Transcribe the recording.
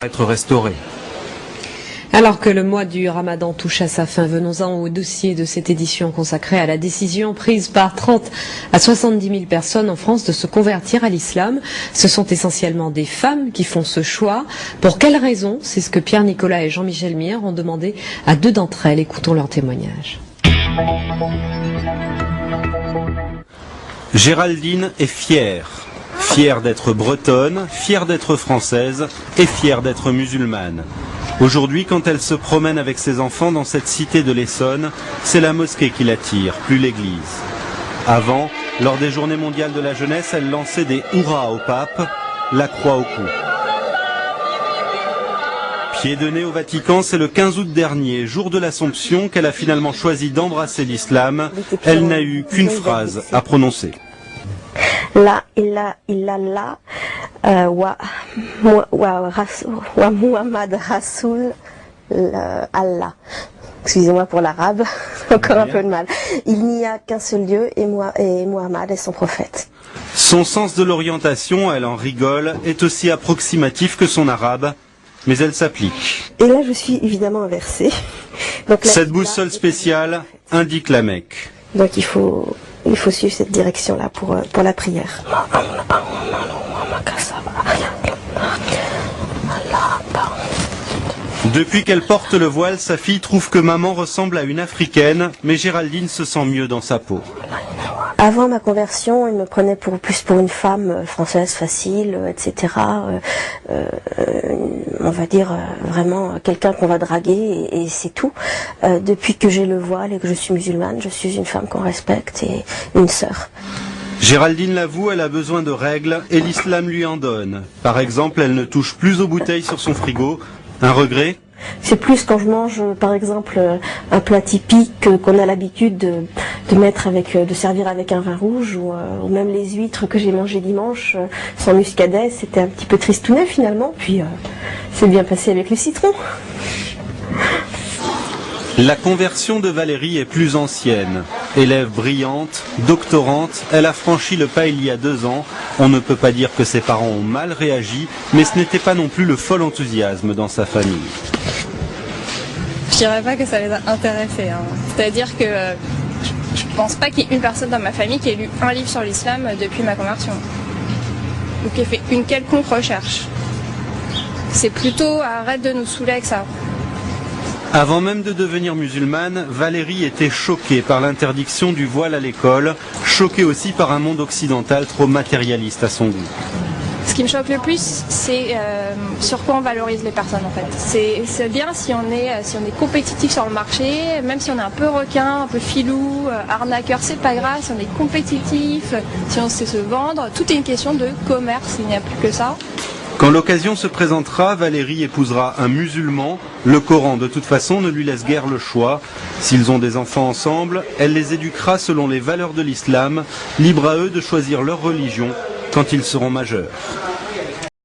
être restauré. Alors que le mois du Ramadan touche à sa fin, venons-en au dossier de cette édition consacrée à la décision prise par 30 à 70 000 personnes en France de se convertir à l'islam. Ce sont essentiellement des femmes qui font ce choix. Pour quelles raisons? C'est ce que Pierre Nicolas et Jean-Michel Mier ont demandé à 2 d'entre elles. Écoutons leur témoignage. Géraldine est fière. Fière d'être bretonne, fière d'être française et fière d'être musulmane. Aujourd'hui, quand elle se promène avec ses enfants dans cette cité de l'Essonne, c'est la mosquée qui l'attire, plus l'église. Avant, lors des journées mondiales de la jeunesse, elle lançait des hurrahs au pape, la croix au cou. Pied de nez au Vatican, c'est le 15 août dernier, jour de l'Assomption, qu'elle a finalement choisi d'embrasser l'islam. Elle n'a eu qu'une phrase à prononcer. La ilaha illallah wa Muhammad Rasoul Allah. Excusez-moi pour l'arabe, encore un peu de mal. Il n'y a qu'un seul Dieu et Muhammad est son prophète. Son sens de l'orientation, elle en rigole, est aussi approximatif que son arabe, mais elle s'applique. Et là je suis évidemment inversée. Donc, cette boussole spéciale indique la Mecque. Donc il faut suivre cette direction-là pour la prière. Depuis qu'elle porte le voile, sa fille trouve que maman ressemble à une africaine, mais Géraldine se sent mieux dans sa peau. Avant ma conversion, il me prenait plus pour une femme française facile, etc. On va dire vraiment quelqu'un qu'on va draguer et c'est tout. Depuis que j'ai le voile et que je suis musulmane, je suis une femme qu'on respecte et une sœur. Géraldine l'avoue, elle a besoin de règles et l'islam lui en donne. Par exemple, elle ne touche plus aux bouteilles sur son frigo. Un regret ? C'est plus quand je mange, par exemple, un plat typique qu'on a l'habitude de mettre de servir avec un vin rouge ou même les huîtres que j'ai mangées dimanche sans muscadet, c'était un petit peu tristounet finalement. Puis c'est bien passé avec le citron. La conversion de Valérie est plus ancienne. Élève brillante, doctorante, elle a franchi le pas il y a 2 ans. On ne peut pas dire que ses parents ont mal réagi, mais ce n'était pas non plus le fol enthousiasme dans sa famille. Je dirais pas que ça les a intéressés. C'est-à-dire que je pense pas qu'il y ait une personne dans ma famille qui ait lu un livre sur l'islam depuis ma conversion. Ou qui ait fait une quelconque recherche. C'est plutôt arrête de nous saouler avec ça. Avant même de devenir musulmane, Valérie était choquée par l'interdiction du voile à l'école, choquée aussi par un monde occidental trop matérialiste à son goût. Ce qui me choque le plus, c'est sur quoi on valorise les personnes en fait. C'est bien si on est compétitif sur le marché, même si on est un peu requin, un peu filou, arnaqueur, c'est pas grave, si on est compétitif, si on sait se vendre, tout est une question de commerce, il n'y a plus que ça. Quand l'occasion se présentera, Valérie épousera un musulman. Le Coran, de toute façon, ne lui laisse guère le choix. S'ils ont des enfants ensemble, elle les éduquera selon les valeurs de l'islam, libre à eux de choisir leur religion quand ils seront majeurs.